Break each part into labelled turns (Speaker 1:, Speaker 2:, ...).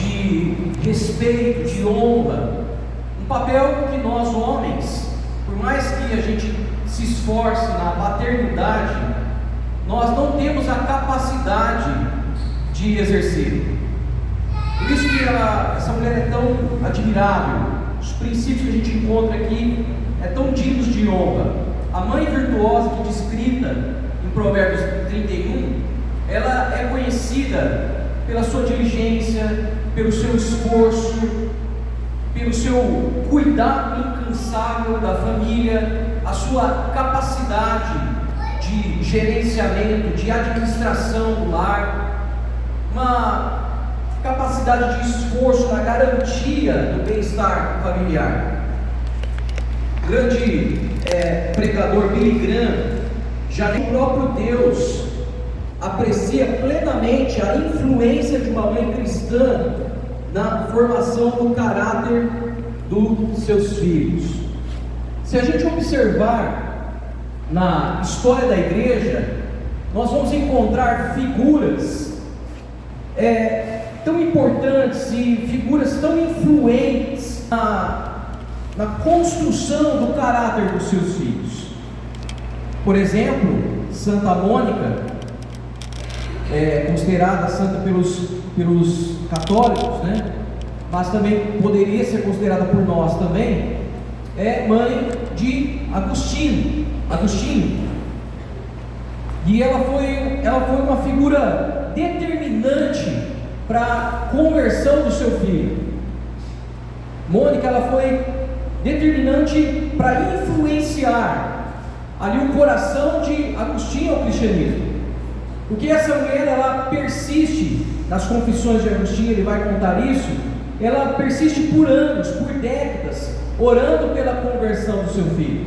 Speaker 1: de respeito, de honra, um papel que nós homens, por mais que a gente se esforce na paternidade, nós não temos a capacidade de exercer. Por isso que essa mulher é tão admirável. Os princípios que a gente encontra aqui é tão dignos de honra. A mãe virtuosa que descrita em Provérbios 31, ela é conhecida pela sua diligência, pelo seu esforço, pelo seu cuidado incansável da família, a sua capacidade de gerenciamento, de administração do lar, uma capacidade de esforço na garantia do bem-estar familiar. O grande pregador Billy Graham, já nem o próprio Deus aprecia plenamente a influência de uma mãe cristã na formação do caráter dos seus filhos. Se a gente observar na história da igreja, nós vamos encontrar figuras tão importantes e figuras tão influentes na construção do caráter dos seus filhos. Por exemplo, Santa Mônica, considerada santa pelos católicos, né? Mas também poderia ser considerada por nós também, é mãe de Agostinho. E ela foi uma figura determinante para a conversão do seu filho. Mônica, ela foi determinante para influenciar ali o coração de Agostinho ao cristianismo. Porque essa mulher, ela persiste, nas confissões de Agostinho ele vai contar isso, ela persiste por anos, por décadas, orando pela conversão do seu filho.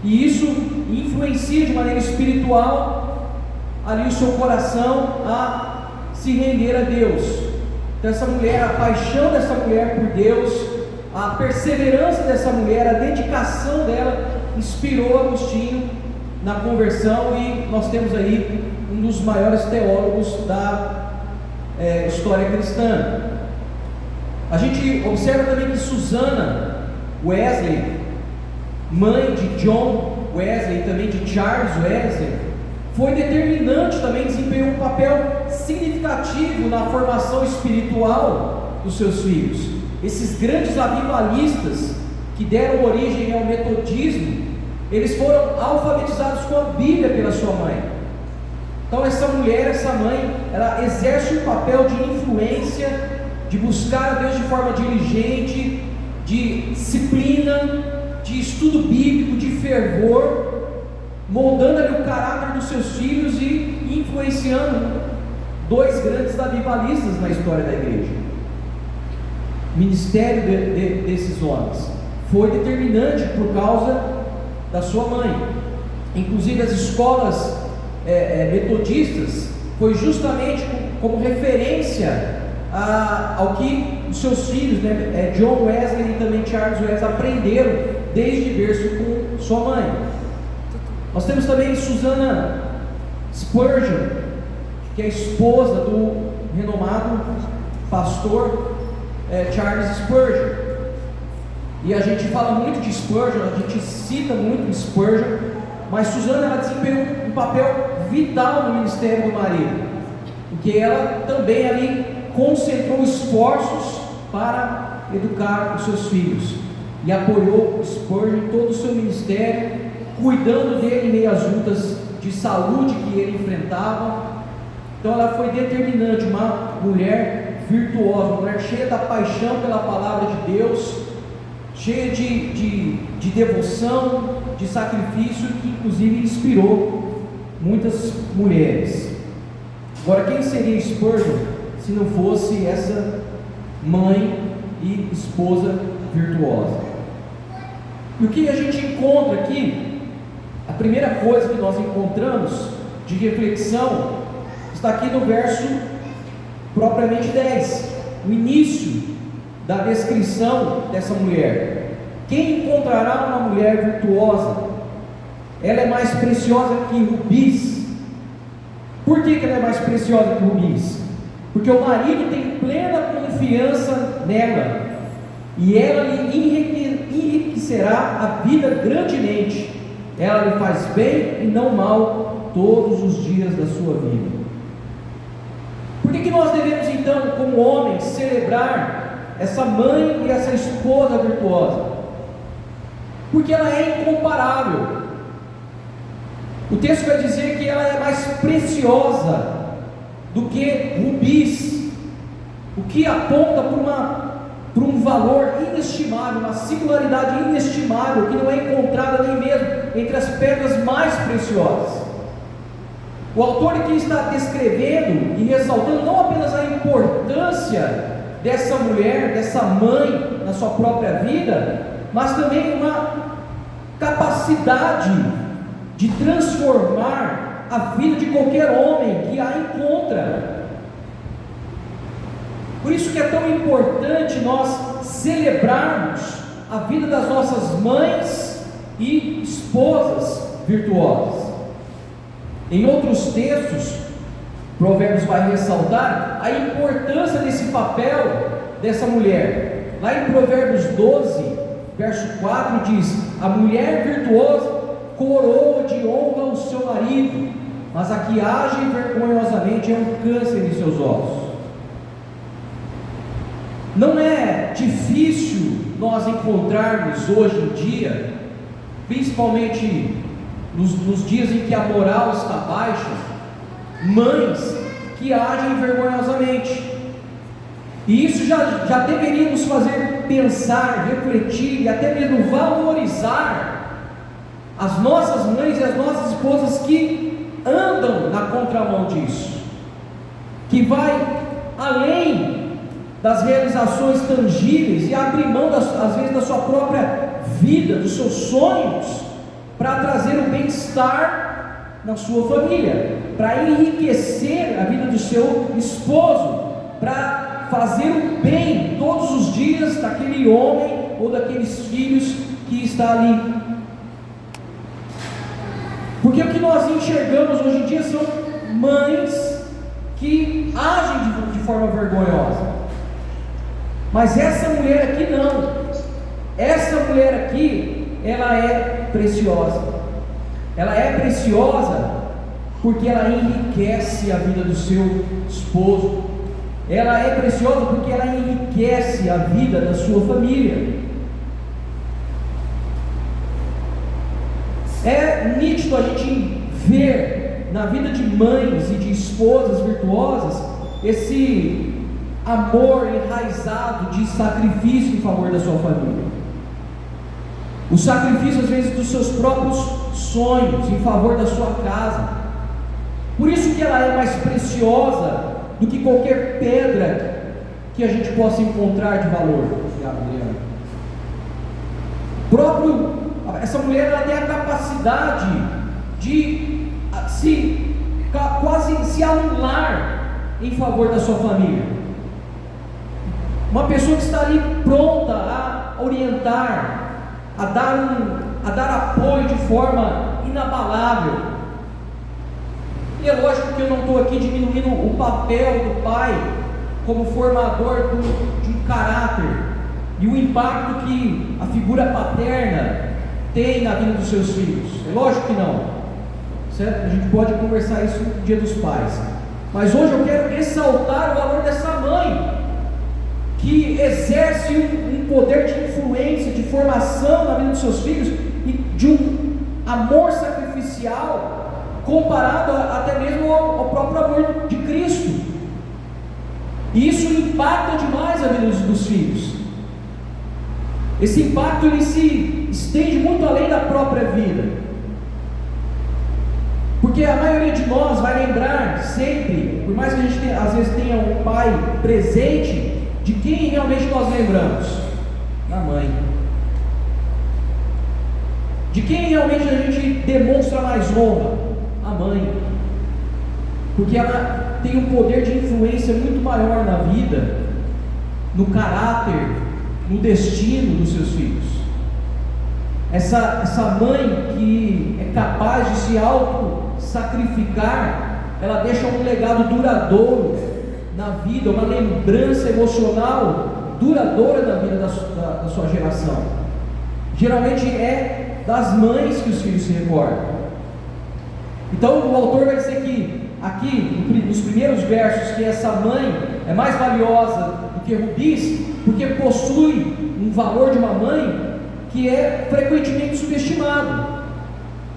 Speaker 1: E isso influencia de maneira espiritual ali o seu coração a se render a Deus. Então essa mulher, a paixão dessa mulher por Deus, a perseverança dessa mulher, a dedicação dela, inspirou Agostinho na conversão, e nós temos aí um dos maiores teólogos da história cristã. A gente observa também que Susana Wesley, mãe de John Wesley e também de Charles Wesley, foi determinante também, desempenhou um papel significativo na formação espiritual dos seus filhos. Esses grandes avivalistas que deram origem ao metodismo, eles foram alfabetizados com a Bíblia pela sua mãe. Então essa mulher, essa mãe, ela exerce um papel de influência, de buscar a Deus de forma diligente, de disciplina, de estudo bíblico, de fervor, moldando ali o caráter dos seus filhos e influenciando dois grandes avivalistas na história da igreja. O ministério desses homens foi determinante por causa da sua mãe. Inclusive as escolas metodistas foi justamente como referência ao que os seus filhos, John Wesley e também Charles Wesley, aprenderam desde berço com sua mãe. Nós temos também Susana Spurgeon, que é a esposa do renomado pastor Charles Spurgeon. E a gente fala muito de Spurgeon, a gente cita muito de Spurgeon, mas Susana, ela desempenhou um papel vital no ministério do marido, porque ela também ali concentrou esforços para educar os seus filhos e apoiou Spurgeon em todo o seu ministério, cuidando dele em meio às lutas de saúde que ele enfrentava. Então ela foi determinante, uma mulher virtuosa, uma mulher cheia da paixão pela palavra de Deus, cheia de devoção, de sacrifício, que inclusive inspirou muitas mulheres. Agora, quem seria Spurgeon se não fosse essa mãe e esposa virtuosa? E o que a gente encontra aqui, a primeira coisa que nós encontramos de reflexão, está aqui no verso propriamente 10, o início da descrição dessa mulher. Quem encontrará uma mulher virtuosa? Ela é mais preciosa que rubis. Por que ela é mais preciosa que rubis? Porque o marido tem plena confiança confiança nela, e ela lhe enriquecerá a vida grandemente. Ela lhe faz bem e não mal todos os dias da sua vida. Por que nós devemos então, como homens, celebrar essa mãe e essa esposa virtuosa? Porque ela é incomparável. O texto vai dizer que ela é mais preciosa do que rubis, o que aponta para um valor inestimável, uma singularidade inestimável, que não é encontrada nem mesmo entre as pedras mais preciosas. O autor aqui está descrevendo e ressaltando não apenas a importância dessa mulher, dessa mãe na sua própria vida, mas também uma capacidade de transformar a vida de qualquer homem que a encontra. Por isso que é tão importante nós celebrarmos a vida das nossas mães e esposas virtuosas. Em outros textos, Provérbios vai ressaltar a importância desse papel dessa mulher. Lá em Provérbios 12, verso 4 diz: a mulher virtuosa coroa de honra o seu marido, mas a que age vergonhosamente é um câncer em seus ossos. Não é difícil nós encontrarmos hoje em dia, principalmente nos dias em que a moral está baixa, mães que agem vergonhosamente. E isso já deveria nos fazer pensar, refletir e até mesmo valorizar as nossas mães e as nossas esposas que andam na contramão disso, que vai além das realizações tangíveis e abrir mão às vezes da sua própria vida, dos seus sonhos, para trazer o bem-estar na sua família, para enriquecer a vida do seu esposo, para fazer o bem todos os dias daquele homem ou daqueles filhos que está ali. Porque o que nós enxergamos hoje em dia são mães que agem de forma vergonhosa. Mas essa mulher aqui não. Essa mulher aqui, ela é preciosa. Ela é preciosa porque ela enriquece a vida do seu esposo. Ela é preciosa porque ela enriquece a vida da sua família. É nítido a gente ver na vida de mães e de esposas virtuosas esse amor enraizado de sacrifício em favor da sua família. O sacrifício às vezes dos seus próprios sonhos em favor da sua casa. Por isso que ela é mais preciosa do que qualquer pedra que a gente possa encontrar de valor. Essa mulher, ela tem a capacidade de quase se anular em favor da sua família. Uma pessoa que está ali pronta a orientar, a dar apoio de forma inabalável. E é lógico que eu não estou aqui diminuindo o papel do pai como formador de um caráter e o impacto que a figura paterna tem na vida dos seus filhos. É lógico que não, certo? A gente pode conversar isso no Dia dos Pais. Mas hoje eu quero ressaltar o valor dessa mãe que exerce um poder de influência, de formação na vida dos seus filhos e de um amor sacrificial comparado até mesmo ao próprio amor de Cristo. E isso impacta demais a vida dos filhos. Esse impacto ele se estende muito além da própria vida, porque a maioria de nós vai lembrar sempre, por mais que a gente às vezes tenha um pai presente, de quem realmente nós lembramos? Da mãe. De quem realmente a gente demonstra mais honra? A mãe. Porque ela tem um poder de influência muito maior na vida, no caráter, no destino dos seus filhos. Essa mãe que é capaz de se auto-sacrificar, ela deixa um legado duradouro na vida, uma lembrança emocional duradoura na vida da sua geração. Geralmente é das mães que os filhos se recordam. Então o autor vai dizer que aqui, nos primeiros versos, que essa mãe é mais valiosa do que rubis, porque possui um valor de uma mãe que é frequentemente subestimado.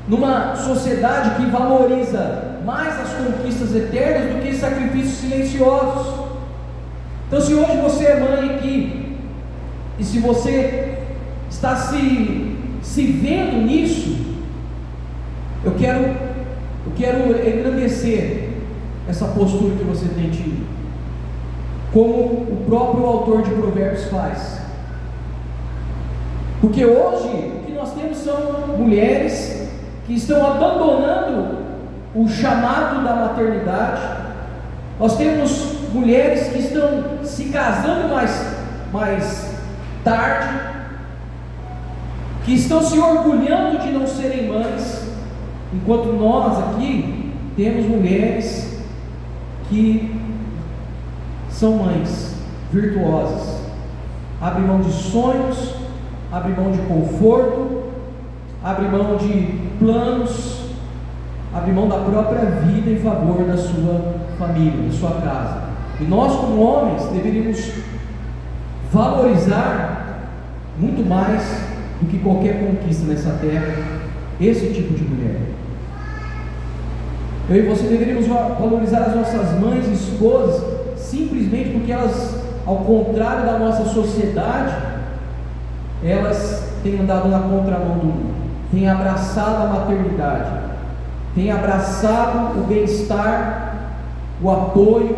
Speaker 1: Numa sociedade que valoriza mais as conquistas eternas do que sacrifícios silenciosos. Então, se hoje você é mãe aqui, e se você está se vendo nisso, eu quero engrandecer essa postura que você tem tido, como o próprio autor de Provérbios faz. Porque hoje o que nós temos são mulheres que estão abandonando o chamado da maternidade. Nós temos mulheres que estão se casando mais tarde, que estão se orgulhando de não serem mães, enquanto nós aqui temos mulheres que são mães virtuosas, abrem mão de sonhos, abrem mão de conforto, abrem mão de planos, abrem mão da própria vida em favor da sua família, da sua casa. E nós, como homens, deveríamos valorizar muito mais do que qualquer conquista nessa terra esse tipo de mulher. Eu e você deveríamos valorizar as nossas mães e esposas simplesmente porque elas, ao contrário da nossa sociedade, elas têm andado na contramão do mundo, têm abraçado a maternidade, têm abraçado o bem-estar, o apoio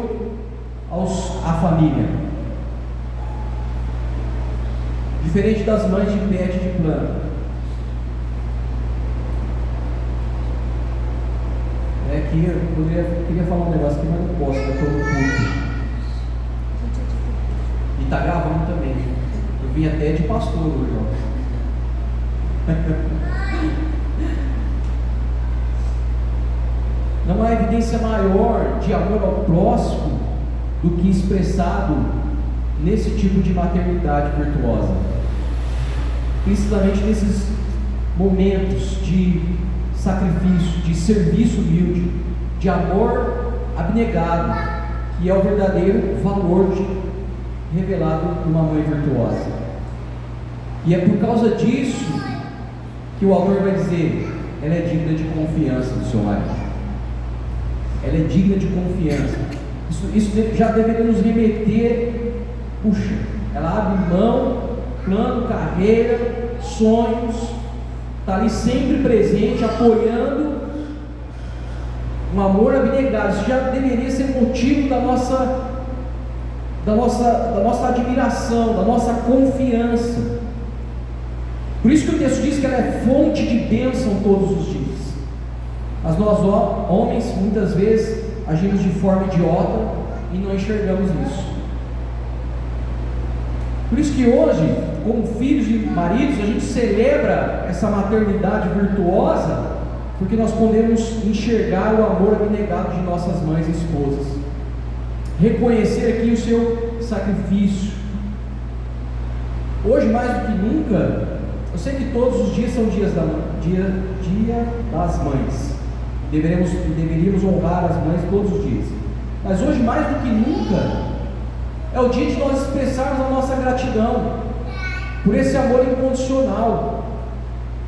Speaker 1: à família, diferente das mães de pet de plano. Aqui eu queria falar um negócio aqui, mas não posso, porque eu estou no culto. E está gravando também. Eu vim até de pastor hoje, ó. Não há evidência maior de amor ao próximo do que expressado nesse tipo de maternidade virtuosa, principalmente nesses momentos de sacrifício, de serviço humilde, de amor abnegado, que é o verdadeiro valor revelado numa mãe virtuosa. E é por causa disso que o autor vai dizer: ela é digna de confiança do seu marido. Ela é digna de confiança. Isso já deveria nos remeter. Puxa, ela abre mão, plano, carreira, sonhos, está ali sempre presente, apoiando, um amor abnegado. Isso já deveria ser motivo da nossa admiração, da nossa confiança. Por isso que o texto diz que ela é fonte de bênção todos os dias. Mas nós, homens, muitas vezes agimos de forma idiota e não enxergamos isso. Por isso que hoje, como filhos e maridos, a gente celebra essa maternidade virtuosa, porque nós podemos enxergar o amor abnegado de nossas mães e esposas, reconhecer aqui o seu sacrifício. Hoje, mais do que nunca, eu sei que todos os dias são dia das mães, deveríamos honrar as mães todos os dias, mas hoje, mais do que nunca, é o dia de nós expressarmos a nossa gratidão por esse amor incondicional,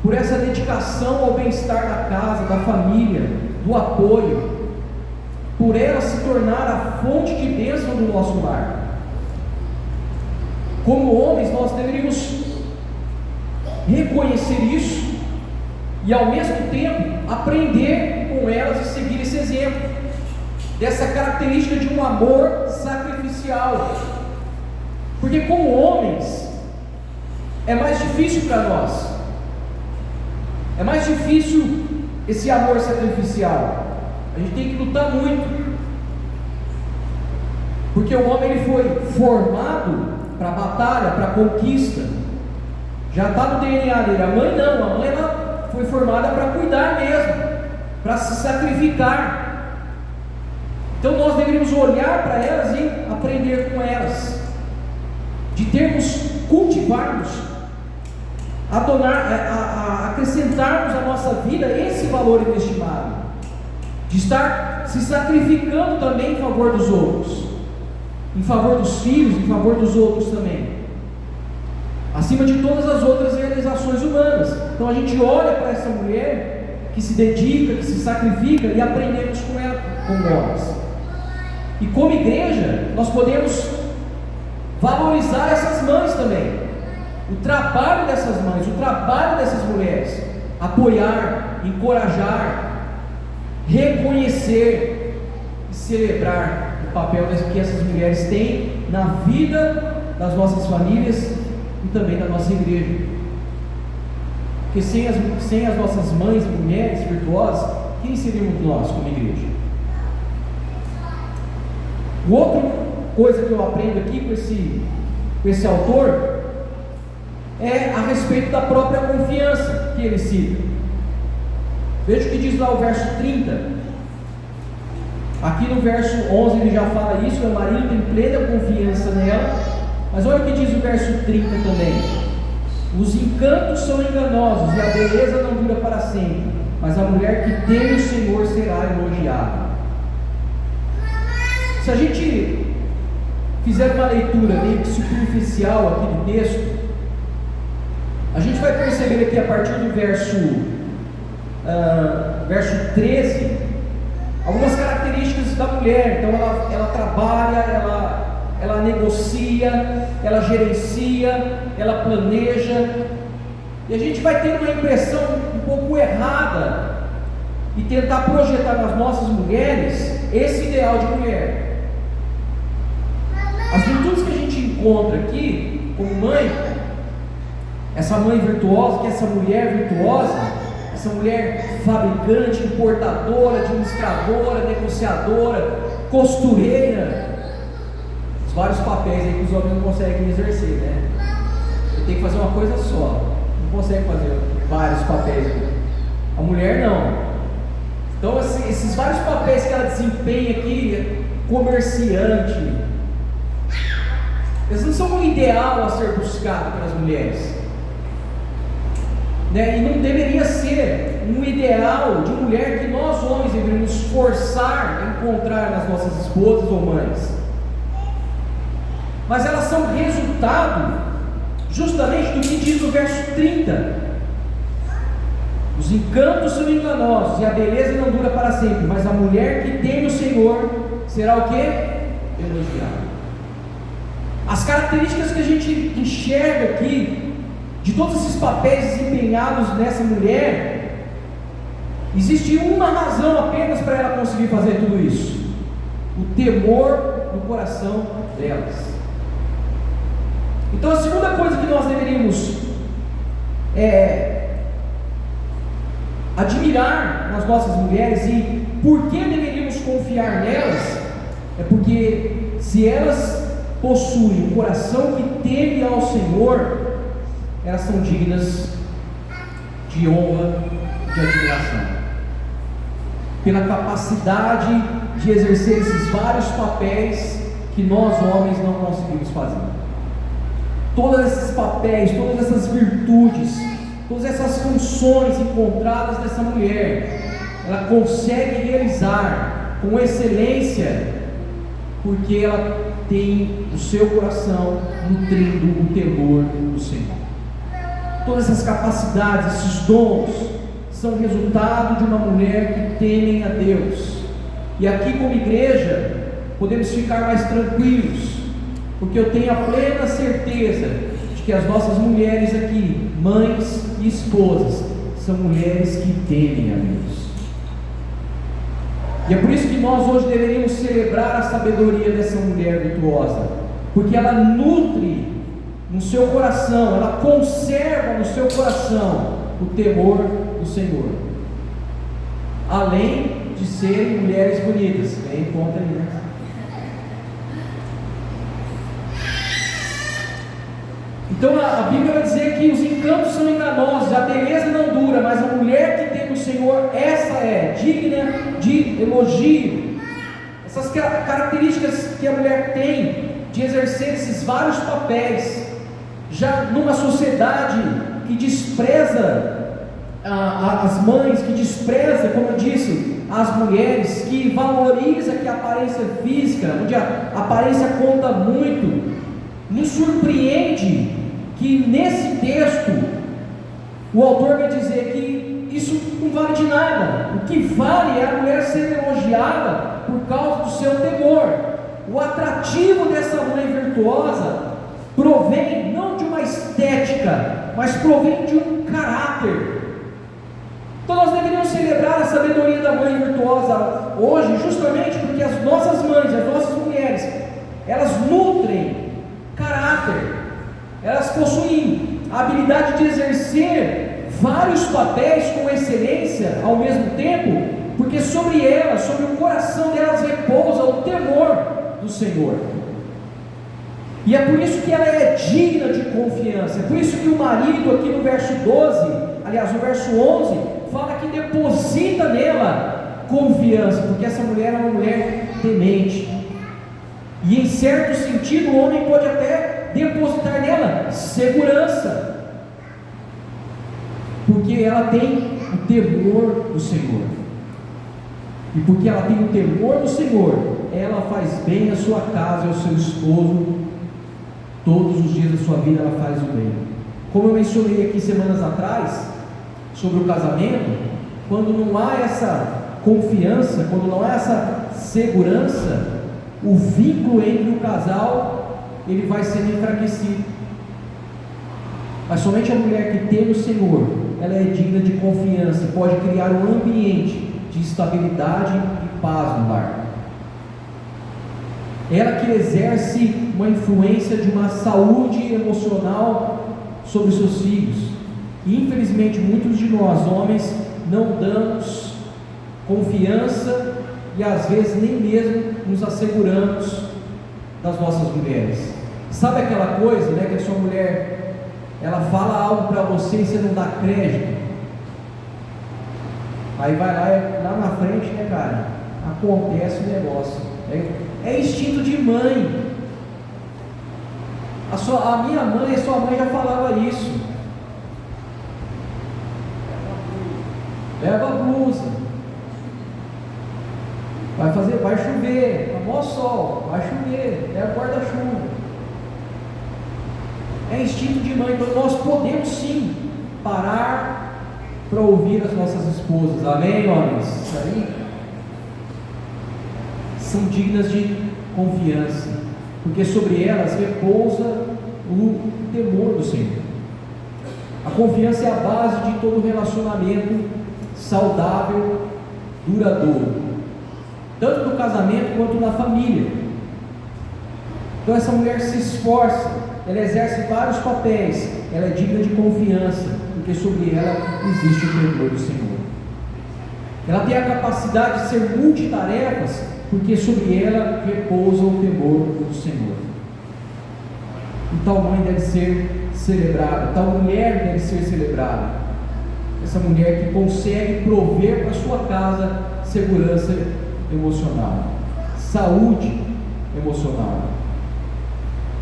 Speaker 1: por essa dedicação ao bem-estar da casa, da família, do apoio, por ela se tornar a fonte de bênção do nosso lar. Como homens, nós deveríamos reconhecer isso e, ao mesmo tempo, aprender com elas e seguir esse exemplo dessa característica de um amor sacrificial. Porque, como homens, é mais difícil para nós, é mais difícil esse amor sacrificial. A gente tem que lutar muito, porque o homem ele foi formado para a batalha, para a conquista, já está no DNA dele. A mãe não, a mãe ela foi formada para cuidar mesmo, para se sacrificar. Então nós deveríamos olhar para elas e aprender com elas, de cultivarmos, acrescentarmos à nossa vida esse valor inestimável, de estar se sacrificando também em favor dos outros, em favor dos filhos, em favor dos outros também, acima de todas as outras realizações humanas. Então a gente olha para essa mulher que se dedica, que se sacrifica, e aprendemos com ela, com nós. E como igreja, nós podemos valorizar essas mães também, o trabalho dessas mães, o trabalho dessas mulheres, apoiar, encorajar, reconhecer e celebrar o papel que essas mulheres têm na vida das nossas famílias e também da nossa igreja. Porque sem as nossas mães, mulheres virtuosas, quem seríamos nós como igreja? Outra coisa que eu aprendo aqui com esse autor é a respeito da própria confiança que ele cita. Veja o que diz lá o verso 30. Aqui no verso 11 ele já fala isso, que o marido tem plena confiança nela. Mas olha o que diz o verso 30 também: os encantos são enganosos e a beleza não dura para sempre, mas a mulher que teme o Senhor será elogiada. Se a gente fizer uma leitura meio que superficial aqui do texto, a gente vai perceber aqui a partir do verso 13, algumas características da mulher. Então ela trabalha, ela negocia, ela gerencia, ela planeja, e a gente vai ter uma impressão um pouco errada e tentar projetar nas nossas mulheres esse ideal de mulher. As virtudes que a gente encontra aqui como mãe, essa mãe virtuosa, que é essa mulher virtuosa, essa mulher fabricante, importadora, administradora, negociadora, costureira, os vários papéis aí que os homens não conseguem exercer, né? Ele tem que fazer uma coisa só, não consegue fazer vários papéis. A mulher não. Então esses vários papéis que ela desempenha aqui, comerciante, eles não são um ideal a ser buscado pelas mulheres, né? E não deveria ser um ideal de mulher que nós homens deveríamos forçar a encontrar nas nossas esposas ou mães, mas elas são resultado justamente do que diz o verso 30: os encantos são enganosos e a beleza não dura para sempre, mas a mulher que teme o Senhor será o que? Elogiada. As características que a gente enxerga aqui, de todos esses papéis desempenhados nessa mulher, existe uma razão apenas para ela conseguir fazer tudo isso: o temor no coração delas. Então a segunda coisa que nós deveríamos admirar nas nossas mulheres, e por que deveríamos confiar nelas, é porque se elas possuem um coração que teme ao Senhor, elas são dignas de honra, de admiração, pela capacidade de exercer esses vários papéis que nós homens não conseguimos fazer. Todos esses papéis, todas essas virtudes, todas essas funções encontradas nessa mulher, ela consegue realizar com excelência, porque ela tem o seu coração nutrindo o temor do Senhor. Todas essas capacidades, esses dons, são resultado de uma mulher que teme a Deus. E aqui como igreja, podemos ficar mais tranquilos, porque eu tenho a plena certeza de que as nossas mulheres aqui, mães e esposas, são mulheres que temem a Deus. E é por isso que nós hoje deveríamos celebrar a sabedoria dessa mulher virtuosa, porque ela nutre no seu coração, ela conserva no seu coração o temor do Senhor, além de serem mulheres bonitas. Tem conta aí, né? Então a Bíblia vai dizer que os encantos são enganosos, a beleza não dura, mas a mulher que tem o Senhor, essa é digna de elogio. essas características que a mulher tem de exercer esses vários papéis, já numa sociedade que despreza as mães, que despreza, como eu disse, as mulheres, que valoriza que a aparência física, onde a aparência conta muito, nos surpreende que nesse texto o autor vai dizer que isso não vale de nada. O que vale é a mulher ser elogiada por causa do seu temor. O atrativo dessa mãe virtuosa provém não de uma estética, mas provém de um caráter. Então nós deveríamos celebrar a sabedoria da mãe virtuosa hoje, justamente porque as nossas mães, as nossas mulheres, elas nutrem caráter, elas possuem a habilidade de exercer vários papéis com excelência ao mesmo tempo, porque sobre elas, sobre o coração delas repousa o temor do Senhor. E é por isso que ela é digna de confiança. É por isso que o marido aqui no verso 12, aliás no verso 11, fala que deposita nela confiança, porque essa mulher é uma mulher temente. E em certo sentido o homem pode até depositar nela segurança, porque ela tem o temor do Senhor. E porque ela tem o temor do Senhor, ela faz bem à sua casa e ao seu esposo. Todos os dias da sua vida ela faz o bem. Como eu mencionei aqui semanas atrás sobre o casamento, quando não há essa confiança, quando não há essa segurança, o vínculo entre o casal ele vai sendo enfraquecido. Mas somente a mulher que teme o Senhor, ela é digna de confiança, pode criar um ambiente de estabilidade e paz no lar. Ela que exerce uma influência de uma saúde emocional sobre os seus filhos. E infelizmente muitos de nós, homens, não damos confiança e às vezes nem mesmo nos asseguramos das nossas mulheres. Sabe aquela coisa, né, que a sua mulher, ela fala algo para você e você não dá crédito? Aí vai lá na frente, né, cara, acontece o negócio. É instinto de mãe. A minha mãe, a sua mãe já falava isso. Leva a blusa. Vai chover, tá mó sol, vai chover, leva o guarda-chuva. É instinto de mãe. Então nós podemos sim parar para ouvir as nossas esposas. Amém, homens? Isso aí são dignas de confiança, porque sobre elas repousa o temor do Senhor. A confiança é a base de todo relacionamento saudável, duradouro, tanto no casamento quanto na família. Então essa mulher se esforça, ela exerce vários papéis, ela é digna de confiança, porque sobre ela existe o temor do Senhor. Ela tem a capacidade de ser multitarefas, porque sobre ela repousa o temor do Senhor. E tal mãe deve ser celebrada, tal mulher deve ser celebrada. Essa mulher que consegue prover para sua casa segurança emocional, saúde emocional.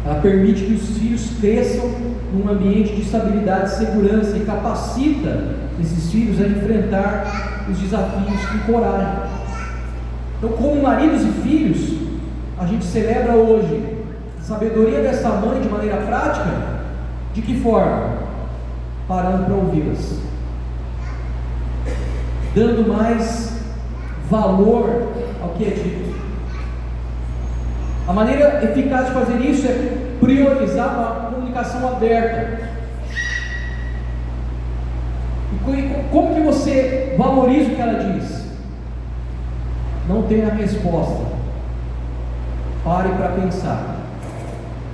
Speaker 1: Ela permite que os filhos cresçam num ambiente de estabilidade e segurança e capacita esses filhos a enfrentar os desafios com coragem. Então, como maridos e filhos, a gente celebra hoje a sabedoria dessa mãe de maneira prática. De que forma? Parando para ouvi-las, dando mais valor ao que é dito. A maneira eficaz de fazer isso é priorizar uma comunicação aberta. E como que você valoriza o que ela diz? Não tem a resposta. Pare para pensar.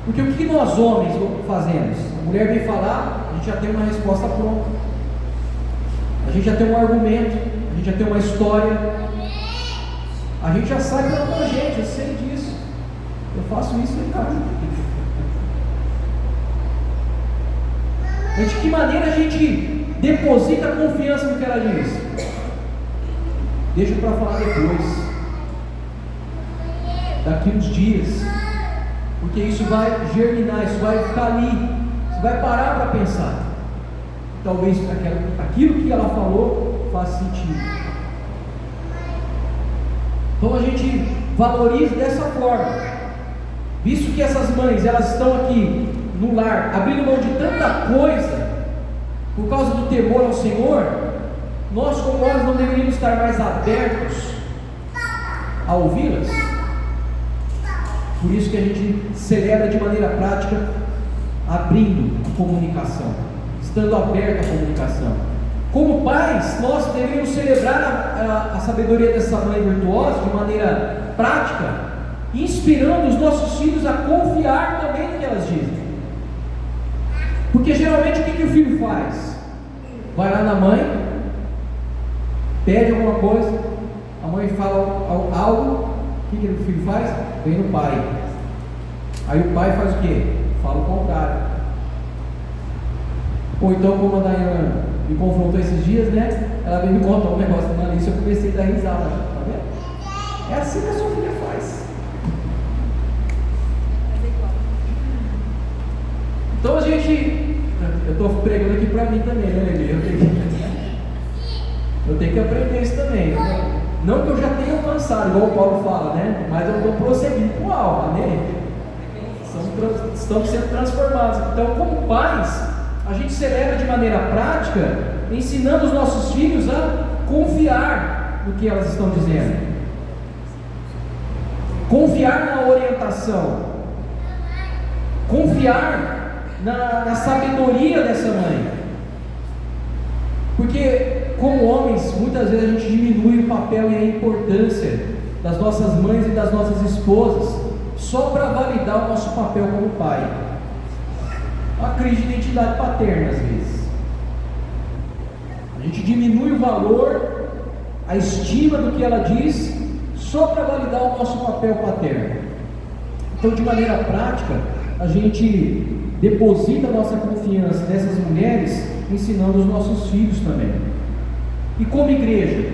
Speaker 1: Porque o que nós homens fazemos? A mulher vem falar, a gente já tem uma resposta pronta. A gente já tem um argumento, a gente já tem uma história. A gente já sabe pela gente, eu sei disso. Eu faço isso em casa. Mas de que maneira a gente deposita confiança no que ela diz? Deixa para falar depois. daqui uns dias, porque isso vai germinar, isso vai ficar ali, você vai parar para pensar. Talvez aquilo que ela falou faça sentido. Então a gente valoriza dessa forma, visto que essas mães, elas estão aqui no lar, abrindo mão de tanta coisa, por causa do temor ao Senhor. Nós, como homens, não deveríamos estar mais abertos a ouvi-las. Por isso que a gente celebra de maneira prática, abrindo a comunicação, estando aberto à comunicação. Como pais, nós deveríamos celebrar a sabedoria dessa mãe virtuosa de maneira prática, inspirando os nossos filhos a confiar também no que elas dizem. Porque geralmente o que o filho faz? Vai lá na mãe, pede alguma coisa, a mãe fala algo, o que o filho faz? Vem no pai. Aí o pai faz o quê? Fala o contrário. Ou então, como a Dayana me confrontou esses dias, né? Ela veio me contar um negócio na lista, eu comecei a dar risada. Tá vendo? É assim que a sua filha faz. Então a gente, eu estou pregando aqui para mim também, né, Lili? Eu tenho que aprender isso também. Não que eu já tenha alcançado, igual o Paulo fala, né? Mas eu estou prosseguindo com algo, amém? Estamos sendo transformados. Então, como pais, a gente celebra de maneira prática, ensinando os nossos filhos a confiar no que elas estão dizendo, confiar na orientação, confiar na sabedoria dessa mãe. Porque, como homens, muitas vezes a gente diminui o papel e a importância das nossas mães e das nossas esposas só para validar o nosso papel como pai. Uma crise de identidade paterna, às vezes. A gente diminui o valor, a estima do que ela diz, só para validar o nosso papel paterno. Então, de maneira prática, a gente deposita a nossa confiança nessas mulheres, ensinando os nossos filhos também. E como igreja,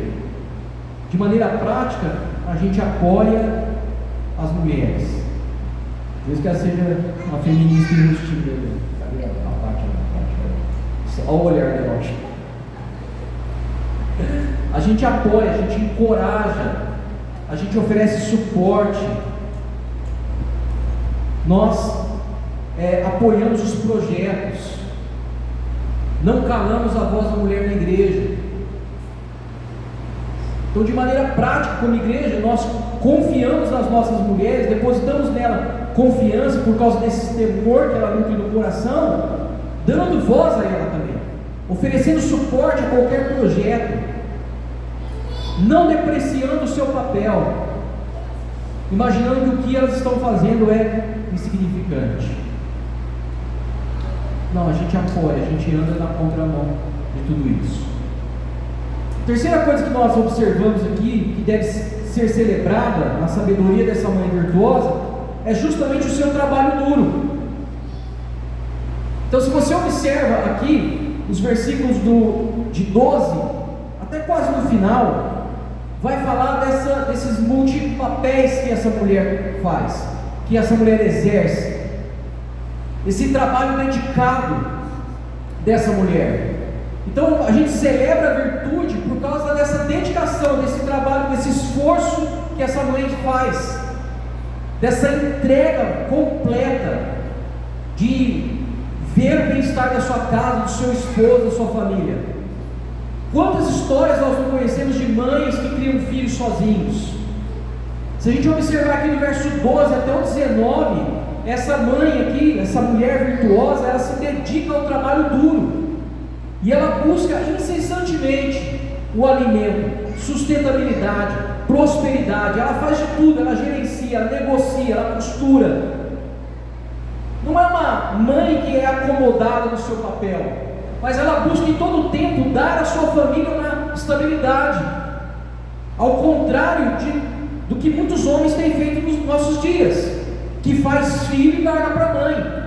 Speaker 1: de maneira prática, a gente apoia as mulheres. Por isso que ela seja uma feminista enrustida. Cadê a parte? Olha o olhar dela. A gente apoia, a gente encoraja, a gente oferece suporte. Nós apoiamos os projetos. Não calamos a voz da mulher na igreja. Então, de maneira prática, como igreja, nós confiamos nas nossas mulheres, depositamos nela confiança por causa desse temor que ela nutre no coração, dando voz a ela também, oferecendo suporte a qualquer projeto, não depreciando o seu papel, imaginando que o que elas estão fazendo é insignificante. Não, a gente apoia, a gente anda na contramão de tudo isso. A terceira coisa que nós observamos aqui, que deve ser celebrada na sabedoria dessa mãe virtuosa, é justamente o seu trabalho duro. Então, se você observa aqui os versículos de 12 até quase no final, vai falar desses multipapéis que essa mulher faz, que essa mulher exerce, esse trabalho dedicado dessa mulher. Então a gente celebra a virtude por causa dessa dedicação, desse trabalho, desse esforço que essa mãe faz, dessa entrega completa de ver o bem-estar da sua casa, do seu esposo, da sua família. Quantas histórias nós não conhecemos de mães que criam filhos sozinhos? Se a gente observar aqui no verso 12 até o 19, essa mãe aqui, essa mulher virtuosa, ela se dedica ao trabalho duro. E ela busca incessantemente o alimento, sustentabilidade, prosperidade. Ela faz de tudo, ela gerencia, ela negocia, ela costura. Não é uma mãe que é acomodada no seu papel, mas ela busca em todo o tempo dar à sua família uma estabilidade. Ao contrário do que muitos homens têm feito nos nossos dias, que faz filho e larga para a mãe.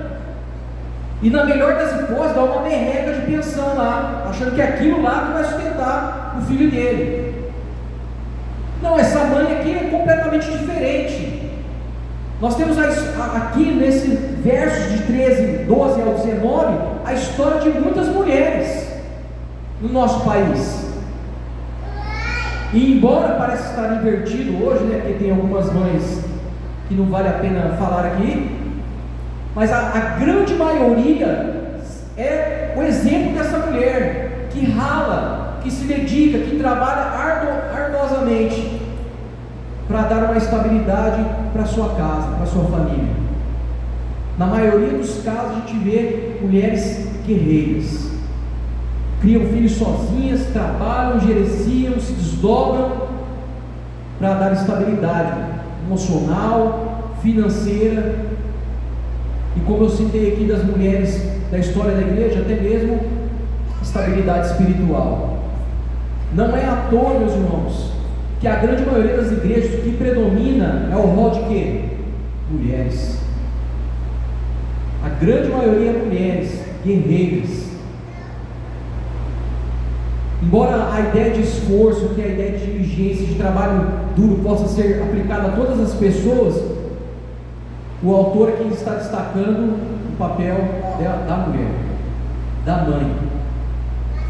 Speaker 1: E na melhor das hipóteses, dá uma merreca de pensão lá, achando que é aquilo lá que vai sustentar o filho dele. Não, essa mãe aqui é completamente diferente. Nós temos aqui nesse versos de 13, 12 ao 19, a história de muitas mulheres no nosso país. E embora pareça estar invertido hoje, né, porque tem algumas mães que não vale a pena falar aqui, mas a grande maioria é o exemplo dessa mulher que rala, que se dedica, que trabalha arduosamente para dar uma estabilidade para sua casa, para sua família. Na maioria dos casos a gente vê mulheres guerreiras, criam filhos sozinhas, trabalham, gerenciam, se desdobram para dar estabilidade emocional, financeira, e como eu citei aqui das mulheres da história da igreja, até mesmo estabilidade espiritual. Não é à toa, meus irmãos, que a grande maioria das igrejas, o que predomina é o rol de quê? Mulheres. A grande maioria é mulheres, guerreiras. Embora a ideia de esforço, que é a ideia de diligência, de trabalho duro, possa ser aplicada a todas as pessoas, o autor aqui está destacando o papel da mulher, da mãe.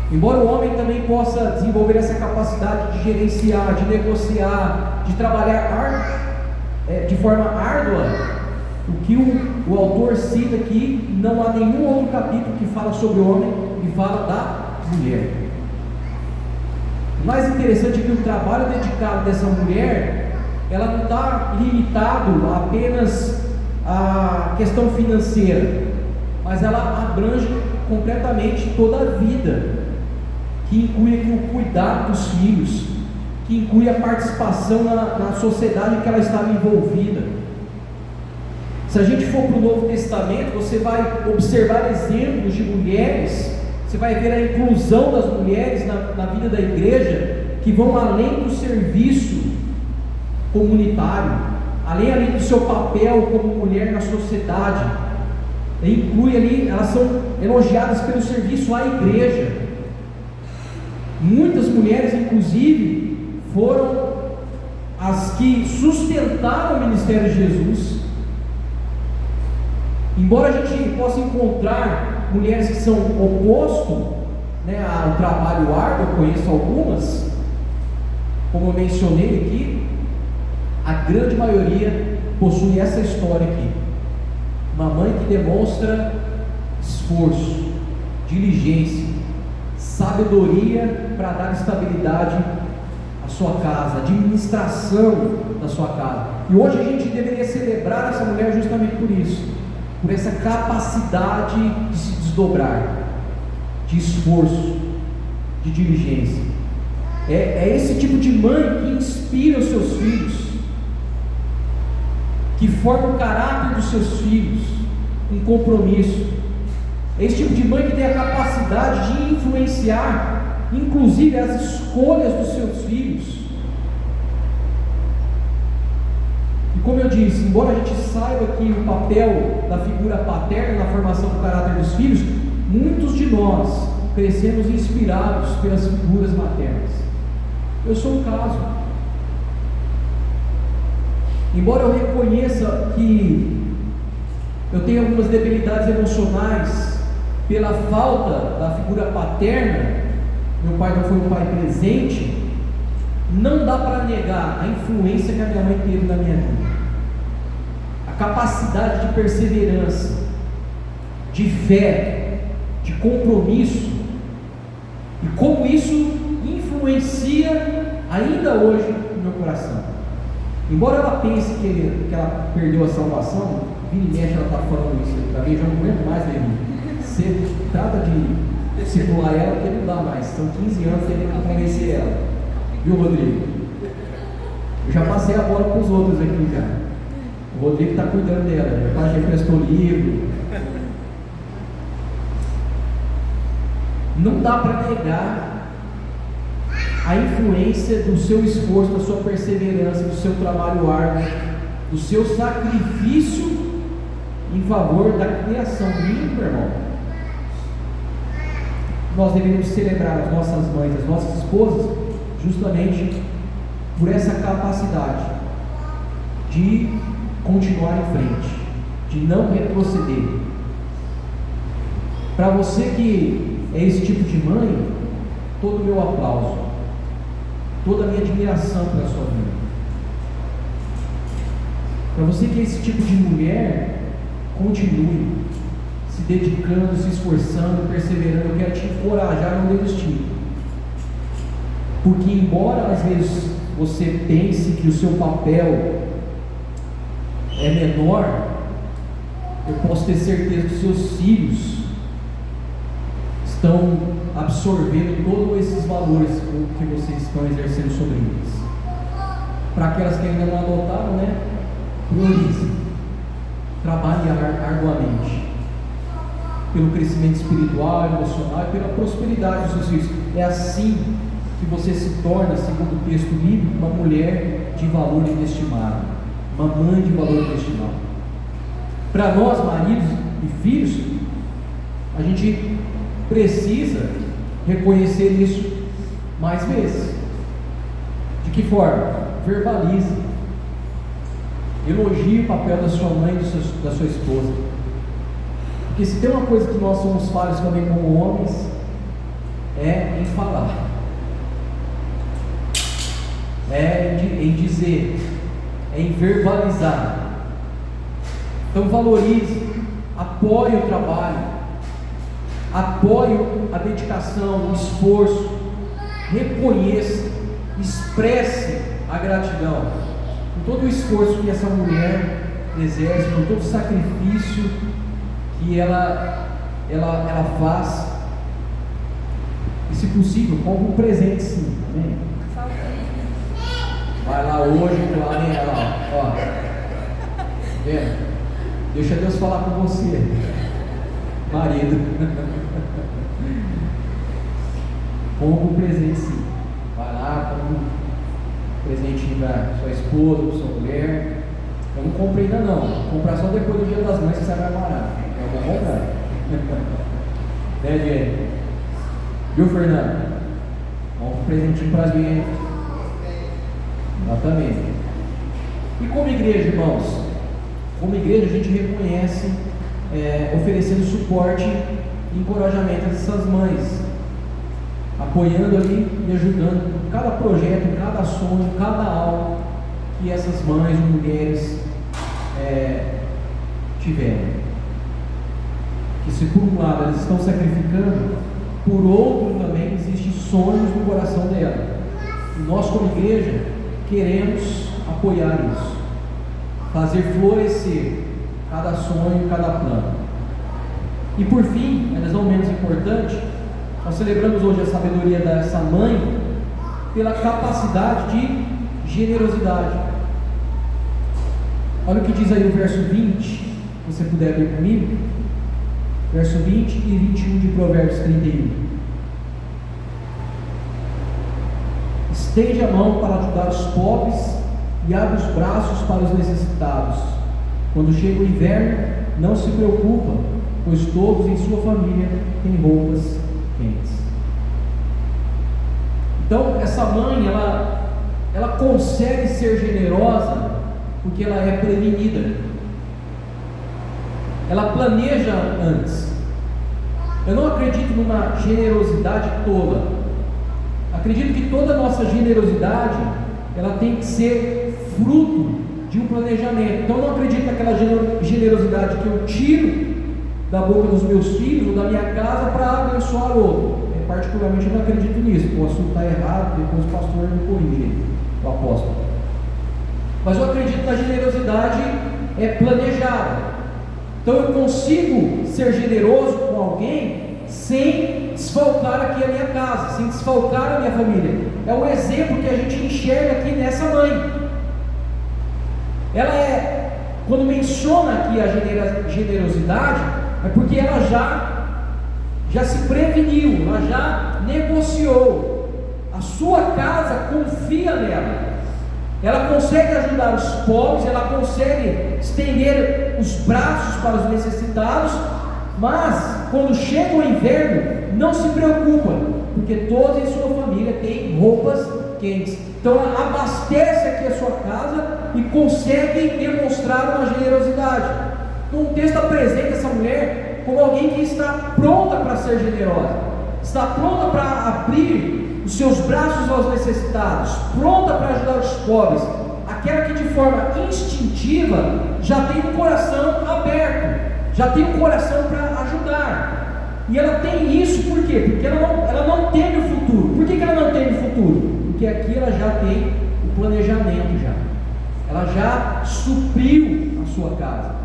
Speaker 1: Embora o homem também possa desenvolver essa capacidade de gerenciar, de negociar, de trabalhar de forma árdua, o que o autor cita aqui, não há nenhum outro capítulo que fala sobre o homem e fala da mulher. O mais interessante é que o trabalho dedicado dessa mulher, ela não está limitado a apenas a questão financeira, mas ela abrange completamente toda a vida, que inclui aqui o cuidado dos filhos, que inclui a participação na sociedade em que ela estava envolvida. Se a gente for para o Novo Testamento, você vai observar exemplos de mulheres, você vai ver a inclusão das mulheres na vida da igreja, que vão além do serviço comunitário, além do seu papel como mulher na sociedade, inclui ali, elas são elogiadas pelo serviço à igreja. Muitas mulheres, inclusive, foram as que sustentaram o ministério de Jesus. Embora a gente possa encontrar mulheres que são oposto, né, ao trabalho árduo, eu conheço algumas, como eu mencionei aqui, a grande maioria possui essa história aqui. Uma mãe que demonstra esforço, diligência, sabedoria para dar estabilidade à sua casa, administração da sua casa. E hoje a gente deveria celebrar essa mulher justamente por isso, por essa capacidade de se desdobrar, de esforço, de diligência. É esse tipo de mãe que inspira os seus filhos, que forma o caráter dos seus filhos, um compromisso. É esse tipo de mãe que tem a capacidade de influenciar, inclusive, as escolhas dos seus filhos. E como eu disse, embora a gente saiba que o papel da figura paterna na formação do caráter dos filhos, muitos de nós crescemos inspirados pelas figuras maternas. Eu sou um caso. Embora eu reconheça que eu tenho algumas debilidades emocionais pela falta da figura paterna, meu pai não foi um pai presente, não dá para negar a influência que a minha mãe teve na minha vida, a capacidade de perseverança, de fé, de compromisso, e como isso influencia ainda hoje no meu coração. Embora ela pense que ela perdeu a salvação, vira e mexe ela está falando isso para mim, eu já não aguento mais, Levi. Você trata de situar ela, porque não dá mais, são 15 anos que tem que convencer ela, viu, Rodrigo? Eu já passei a bola para os outros aqui já. O Rodrigo está cuidando dela, já emprestou livro. Não dá para negar a influência do seu esforço, da sua perseverança, do seu trabalho árduo, do seu sacrifício em favor da criação do meu irmão. Nós deveríamos celebrar as nossas mães, as nossas esposas, justamente por essa capacidade de continuar em frente, de não retroceder. Para você que é esse tipo de mãe, todo o meu aplauso, toda a minha admiração pela sua vida. Para você que é esse tipo de mulher, continue se dedicando, se esforçando, perseverando. Eu quero te encorajar a não desistir. Porque embora às vezes você pense que o seu papel é menor, eu posso ter certeza que os seus filhos estão absorvendo todos esses valores que vocês estão exercendo sobre eles. Para aquelas que ainda não adotaram, né? Priorize, trabalhe arduamente pelo crescimento espiritual, emocional e pela prosperidade dos seus filhos. É assim que você se torna, segundo o texto bíblico, uma mulher de valor inestimável, uma mãe de valor inestimável. Para nós, maridos e filhos, a gente precisa reconhecer isso mais vezes. De que forma? Verbalize, elogie o papel da sua mãe e da sua esposa. Porque se tem uma coisa que nós somos falhos também como homens, é em falar, em dizer, é em verbalizar. Então valorize, apoie o trabalho, apoie a dedicação, o esforço, reconheça, expresse a gratidão por todo o esforço que essa mulher exerce, por todo o sacrifício que ela faz. E se possível, compre um presente sim, amém? Vai lá hoje, claro, hein? Ó. Vendo? Deixa Deus falar com você, marido. Compre um presente sim. Vai lá, compre um presentinho para sua esposa, para sua mulher. Eu não comprei ainda não. Vou comprar só depois do Dia das Mães, que sai mais barato. Eu vou comprar. Né, Jenny? Viu, Fernando? Compre um presentinho para alguém. Exatamente. E como igreja, irmãos? Como igreja a gente reconhece oferecendo suporte e encorajamento a essas mães, apoiando ali e ajudando em cada projeto, em cada sonho, em cada algo que essas mães ou mulheres tiverem. Que se por um lado elas estão sacrificando, por outro também existem sonhos no coração dela. E nós como igreja queremos apoiar isso, fazer florescer cada sonho, cada plano. E por fim, mas não menos importante, nós celebramos hoje a sabedoria dessa mãe pela capacidade de generosidade. Olha o que diz aí o verso 20, se você puder ver comigo, verso 20 e 21 de Provérbios 31. Estende a mão para ajudar os pobres e abre os braços para os necessitados. Quando chega o inverno, não se preocupa, pois todos em sua família têm roupas quentes. Então, essa mãe, ela consegue ser generosa porque ela é prevenida. Ela planeja antes. Eu não acredito numa generosidade tola. Acredito que toda a nossa generosidade ela tem que ser fruto de um planejamento. Então eu não acredito naquela generosidade que eu tiro da boca dos meus filhos ou da minha casa para abençoar o outro. Particularmente eu não acredito nisso. Posso estar errado, depois o pastor me corrige, o apóstolo. Mas eu acredito na generosidade planejada. Então eu consigo ser generoso com alguém sem desfalcar aqui a minha casa, sem desfalcar a minha família. É o exemplo que a gente enxerga aqui nessa mãe. Ela quando menciona aqui a generosidade, é porque ela já se preveniu, ela já negociou. A sua casa confia nela. Ela consegue ajudar os pobres, ela consegue estender os braços para os necessitados, mas quando chega o inverno, não se preocupa, porque todos em sua família têm roupas quentes. Então ela abastece aqui a sua casa e consegue demonstrar uma generosidade. Então o texto apresenta essa mulher como alguém que está pronta para ser generosa, está pronta para abrir os seus braços aos necessitados, pronta para ajudar os pobres, aquela que de forma instintiva já tem o coração aberto, já tem o coração para ajudar. E ela tem isso por quê? Porque ela não teme o futuro. Por que ela não teme o futuro? Porque aqui ela já tem o planejamento já. Ela já supriu a sua casa.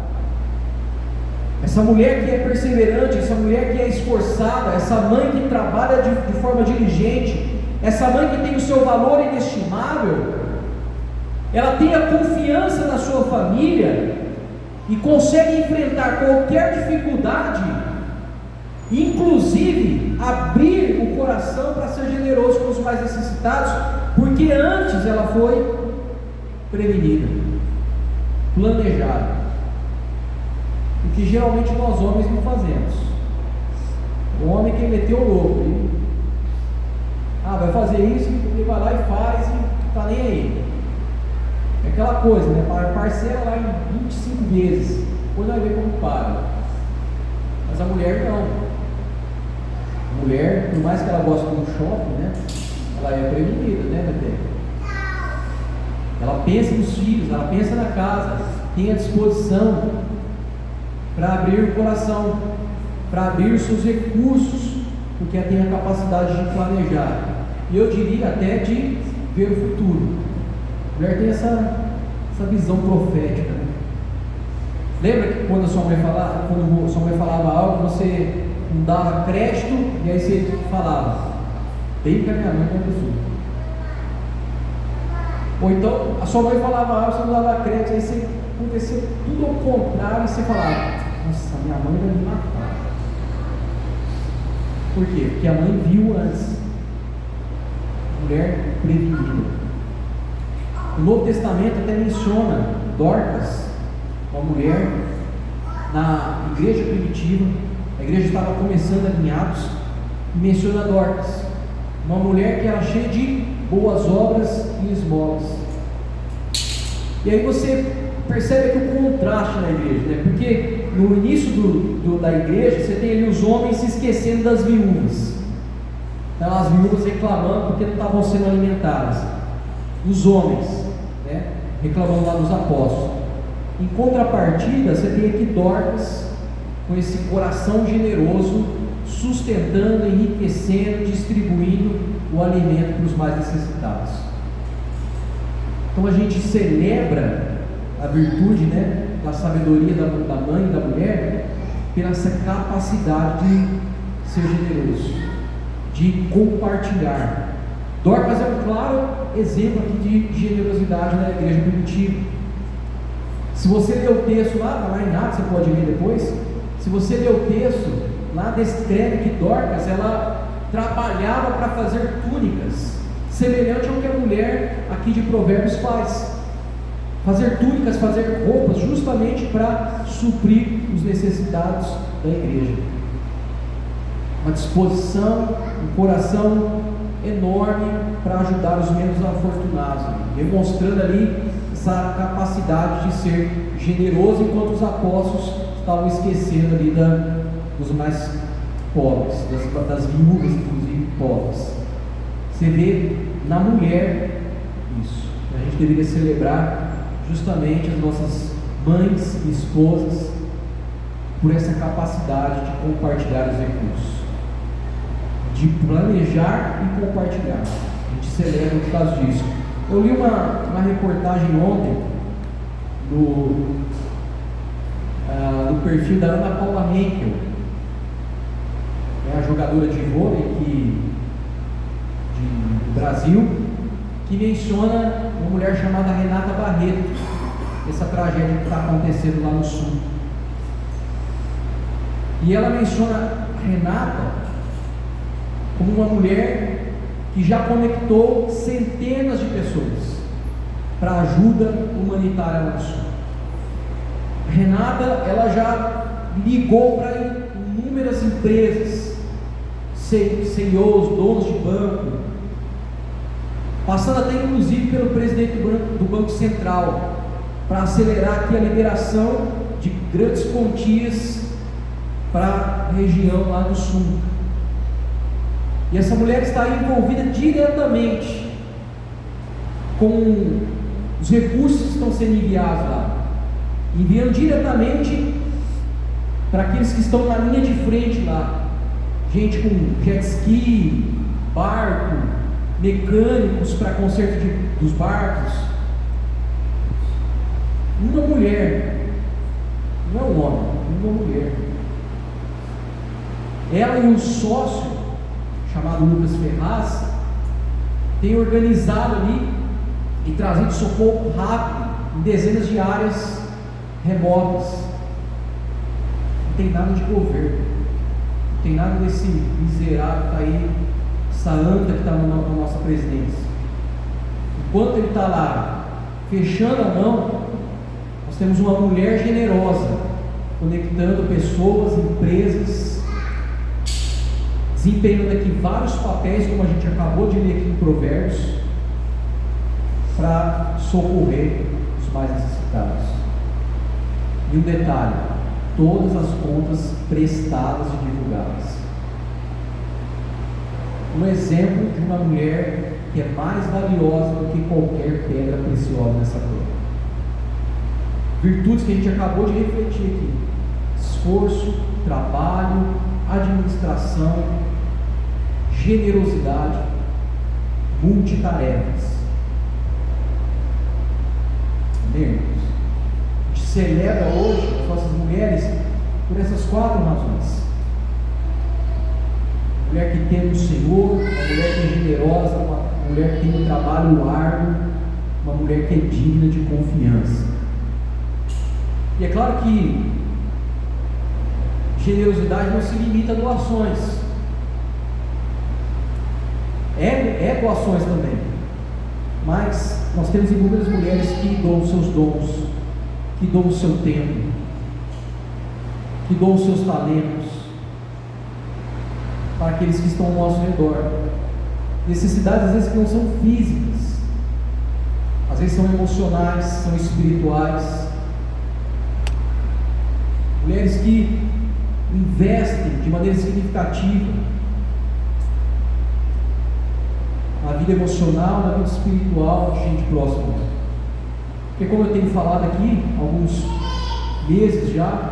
Speaker 1: Essa mulher que é perseverante, essa mulher que é esforçada, essa mãe que trabalha de forma diligente, essa mãe que tem o seu valor inestimável, ela tem a confiança na sua família e consegue enfrentar qualquer dificuldade, inclusive abrir o coração para ser generoso com os mais necessitados, porque antes ela foi prevenida, planejada, o que geralmente nós homens não fazemos. O homem que meteu o louco, vai fazer isso, ele vai lá e faz e está nem aí. É aquela coisa, né? Parcela lá em 25 vezes, depois vai ver como paga. Mas a mulher não. A mulher, por mais que ela goste de um shopping, né? Ela é prevenida, né, Bebê? Ela pensa nos filhos, ela pensa na casa, tem a disposição para abrir o coração, para abrir os seus recursos, porque ela tem a capacidade de planejar. E eu diria até de ver o futuro. A mulher tem essa visão profética, né? Lembra que quando sua mãe falava algo, você não dava crédito, e aí você falava, bem que a minha mãe aconteceu. Ou então a sua mãe falava algo, você não dava crédito, aí você acontecia tudo ao contrário, e você falava, nossa, minha mãe vai me matar. Por quê? Porque a mãe viu antes. Mulher prevenida. O Novo Testamento até menciona Dorcas, uma mulher na igreja primitiva. A igreja estava começando alinhados, e menciona Dorcas, uma mulher que era cheia de boas obras e esmolas. E aí você percebe aqui o contraste na igreja, né? Porque no início da igreja você tem ali os homens se esquecendo das viúvas. Então as viúvas reclamando porque não estavam sendo alimentadas. Os homens, né, reclamando lá dos apóstolos. Em contrapartida, você tem aqui Dorcas com esse coração generoso, sustentando, enriquecendo, distribuindo o alimento para os mais necessitados. Então a gente celebra a virtude, né, da sabedoria da mãe e da mulher, pela essa capacidade de ser generoso, de compartilhar. Dorcas é um claro exemplo aqui de generosidade na igreja primitiva. Se você ler o texto lá em Atos, você pode ler depois. Se você ler o texto, lá descreve que Dorcas, ela trabalhava para fazer túnicas, semelhante ao que a mulher aqui de Provérbios faz. Fazer túnicas, fazer roupas, justamente para suprir os necessitados da igreja. Uma disposição, um coração enorme para ajudar os menos afortunados, demonstrando ali essa capacidade de ser generoso, enquanto os apóstolos estavam esquecendo ali dos mais pobres, das viúvas, inclusive pobres. Você vê na mulher isso. A gente deveria celebrar justamente as nossas mães e esposas por essa capacidade de compartilhar os recursos, de planejar e compartilhar. A gente celebra por causa disso. Eu li uma reportagem ontem do perfil da Ana Paula Henkel, a jogadora de vôlei do Brasil, que menciona uma mulher chamada Renata Barreto, essa tragédia que está acontecendo lá no sul. E ela menciona a Renata como uma mulher que já conectou centenas de pessoas para ajuda humanitária lá no sul. A Renata, ela já ligou para inúmeras empresas, CEOs, donos de banco, passando até inclusive pelo presidente do Banco Central, para acelerar aqui a liberação de grandes quantias para a região lá do sul. E essa mulher está envolvida diretamente com os recursos que estão sendo enviados lá, enviando diretamente para aqueles que estão na linha de frente lá, gente com jet ski, barco, mecânicos para conserto dos barcos. Uma mulher, não é um homem, uma mulher. Ela e um sócio chamado Lucas Ferraz têm organizado ali e trazido socorro rápido em dezenas de áreas remotas. Não tem nada de governo, não tem nada desse miserável que está aí, essa anta que está na nossa presidência. Enquanto ele está lá fechando a mão, nós temos uma mulher generosa conectando pessoas, empresas, desempenhando aqui vários papéis, como a gente acabou de ler aqui em Provérbios, para socorrer os mais necessitados. E um detalhe: todas as contas prestadas e divulgadas. Um exemplo de uma mulher que é mais valiosa do que qualquer pedra preciosa nessa terra. Virtudes que a gente acabou de refletir aqui: esforço, trabalho, administração, generosidade, multitarefas. Amém, irmãos? A gente celebra hoje as nossas mulheres por essas 4 razões: uma mulher que teme o Senhor, uma mulher que é generosa, uma mulher que tem um trabalho árduo, uma mulher que é digna de confiança. E é claro que generosidade não se limita a doações. É doações também, mas nós temos inúmeras mulheres que doam seus dons, que doam o seu tempo, que doam os seus talentos para aqueles que estão ao nosso redor. Necessidades às vezes que não são físicas, às vezes são emocionais, são espirituais. Mulheres que investem de maneira significativa na vida emocional, na vida espiritual de gente próxima. Porque, como eu tenho falado aqui há alguns meses já,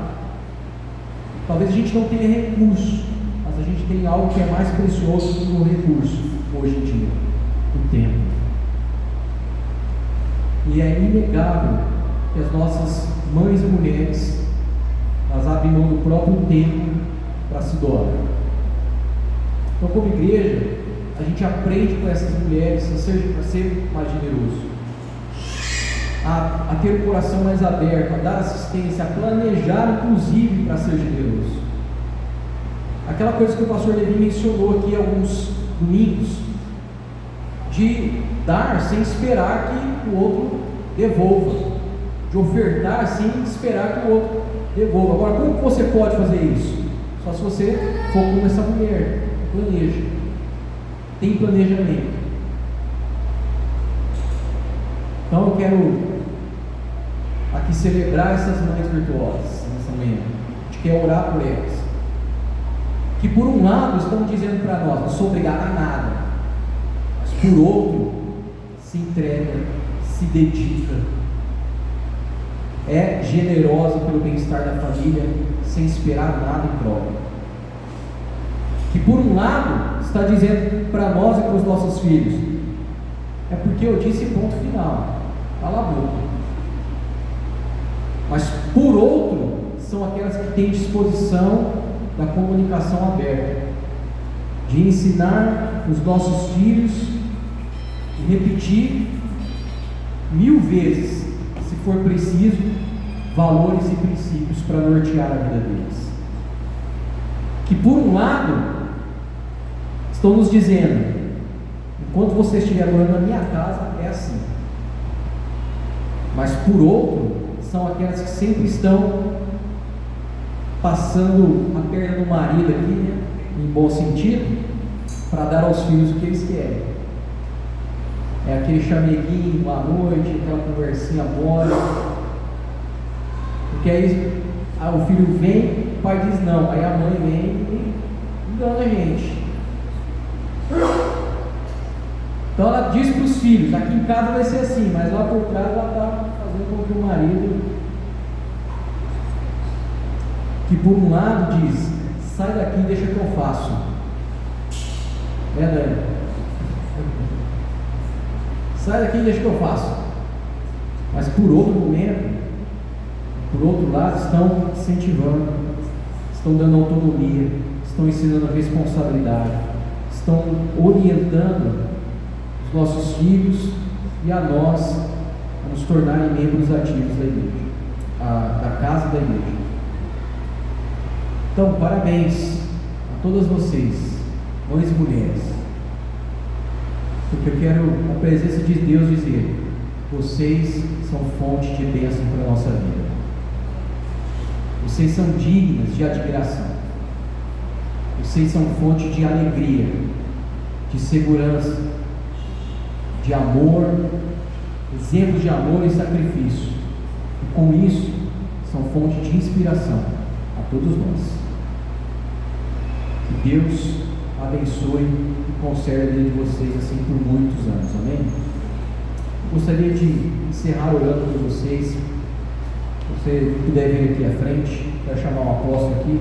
Speaker 1: talvez a gente não tenha recurso, mas a gente tem algo que é mais precioso do que o recurso hoje em dia: o tempo. E é inegável que as nossas mães e mulheres, elas abrem mão do próprio tempo para se doar. Então, como igreja, a gente aprende com essas mulheres a ser mais generoso, a ter um coração mais aberto, a dar assistência, a planejar inclusive para ser generoso. Aquela coisa que o pastor Levi mencionou aqui alguns domingos, de dar sem esperar que o outro devolva, de ofertar sem esperar que o outro devolva. Agora, como que você pode fazer isso? Só se você for como essa mulher, planeja, tem planejamento. Então eu quero aqui celebrar essas mães virtuosas nessa manhã. A gente quer orar por elas, que por um lado estão dizendo para nós: não sou obrigado a nada, mas por outro se entrega, se dedica, é generosa pelo bem-estar da família, sem esperar nada em troca. Que por um lado está dizendo para nós e para os nossos filhos: é porque eu disse ponto final, cala a boca. Mas por outro, são aquelas que têm disposição da comunicação aberta, de ensinar os nossos filhos e repetir 1000 vezes, se for preciso, valores e princípios para nortear a vida deles. Que por um lado estão nos dizendo: enquanto você estiver morando na minha casa, é assim. Mas por outro, são aquelas que sempre estão passando a perna no marido aqui, né, em bom sentido, para dar aos filhos o que eles querem. É aquele chameguinho à noite, aquela conversinha mole. Porque aí o filho vem, o pai diz não, aí a mãe vem e engana a gente. Então ela diz para os filhos, aqui em casa vai ser assim, mas lá por trás ela está fazendo com que o marido, que por um lado diz, sai daqui e deixa que eu faço. Dani? Sai daqui e deixa que eu faço. Mas por outro momento, por outro lado, estão incentivando, estão dando autonomia, estão ensinando a responsabilidade, estão orientando os nossos filhos e a nós a nos tornarem membros ativos da igreja, da casa da igreja. Então, parabéns a todas vocês, mães e mulheres, porque eu quero, na presença de Deus, dizer: vocês são fonte de bênção para a nossa vida. Vocês são dignas de admiração. Vocês são fonte de alegria, de segurança, de amor, exemplos de amor e sacrifício. E com isso, são fonte de inspiração a todos nós. Que Deus abençoe e conserve a vida de vocês assim por muitos anos. Amém? Gostaria de encerrar orando por vocês. Se você puder vir aqui à frente, para chamar o apóstolo aqui.